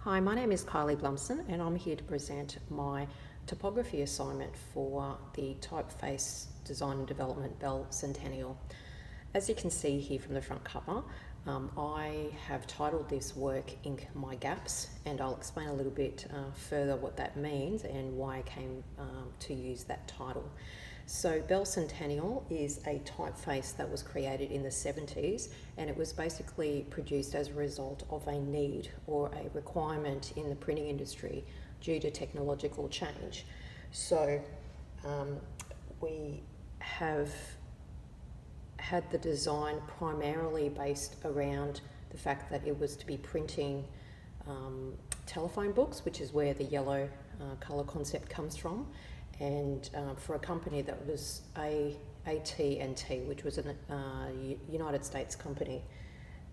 Hi, my name is Kylie Blumson and I'm here to present my typography assignment for the Typeface Design and Development Bell Centennial. As you can see here from the front cover, I have titled this work Ink My Gaps, and I'll explain a little bit further what that means and why I came to use that title. So Bell Centennial is a typeface that was created in the 70s, and it was basically produced as a result of a need or a requirement in the printing industry due to technological change. So we have had the design primarily based around the fact that it was to be printing telephone books, which is where the yellow colour concept comes from, and for a company that was AT&T, which was a United States company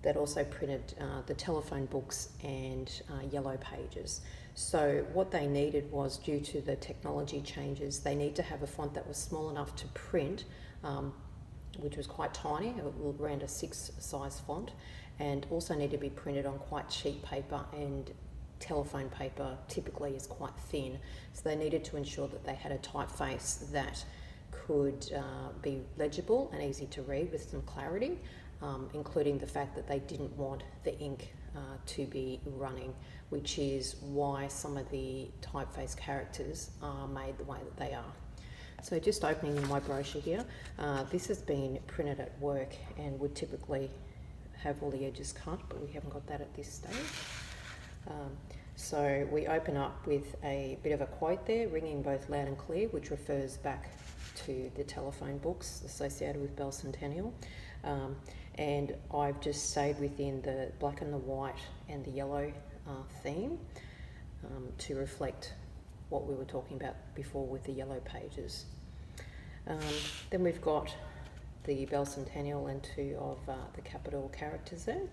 that also printed the telephone books and yellow pages. So what they needed was, due to the technology changes, they need to have a font that was small enough to print, which was quite tiny, around a 6 size font, and also need to be printed on quite cheap paper, and telephone paper typically is quite thin. So they needed to ensure that they had a typeface that could be legible and easy to read with some clarity, including the fact that they didn't want the ink to be running, which is why some of the typeface characters are made the way that they are. So just opening my brochure here, this has been printed at work and would typically have all the edges cut, but we haven't got that at this stage. So we open up with a bit of a quote there, ringing both loud and clear, which refers back to the telephone books associated with Bell Centennial. And I've just stayed within the black and the white and the yellow theme to reflect what we were talking about before with the yellow pages. Then we've got the Bell Centennial and two of the capital characters there.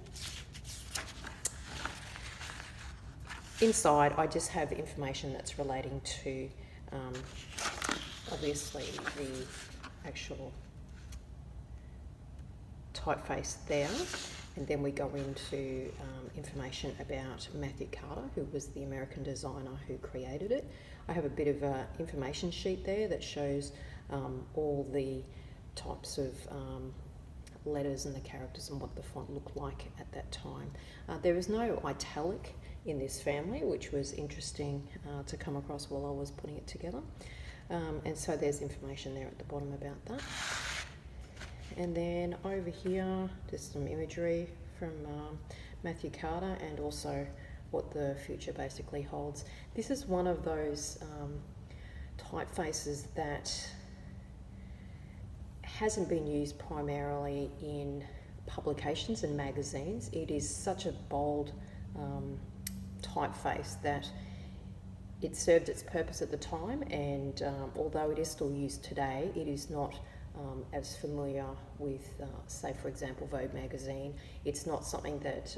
Inside, I just have information that's relating to obviously the actual typeface there, and then we go into information about Matthew Carter, who was the American designer who created it. I have a bit of an information sheet there that shows all the types of letters and the characters and what the font looked like at that time. There is no italic in this family, which was interesting to come across while I was putting it together. And so there's information there at the bottom about that. And then over here, just some imagery from Matthew Carter, and also what the future basically holds. This is one of those typefaces that hasn't been used primarily in publications and magazines. It is such a bold typeface that it served its purpose at the time, and although it is still used today, it is not as familiar with, say for example, Vogue magazine. It's not something that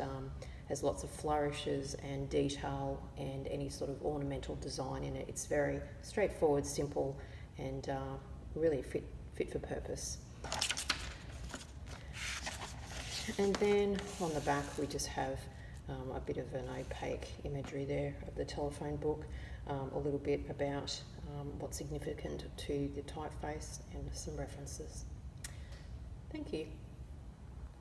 has lots of flourishes and detail and any sort of ornamental design in it. It's very straightforward, simple, and really fit for purpose. And then on the back we just have a bit of an opaque imagery there of the telephone book, a little bit about what's significant to the typeface, and some references. Thank you.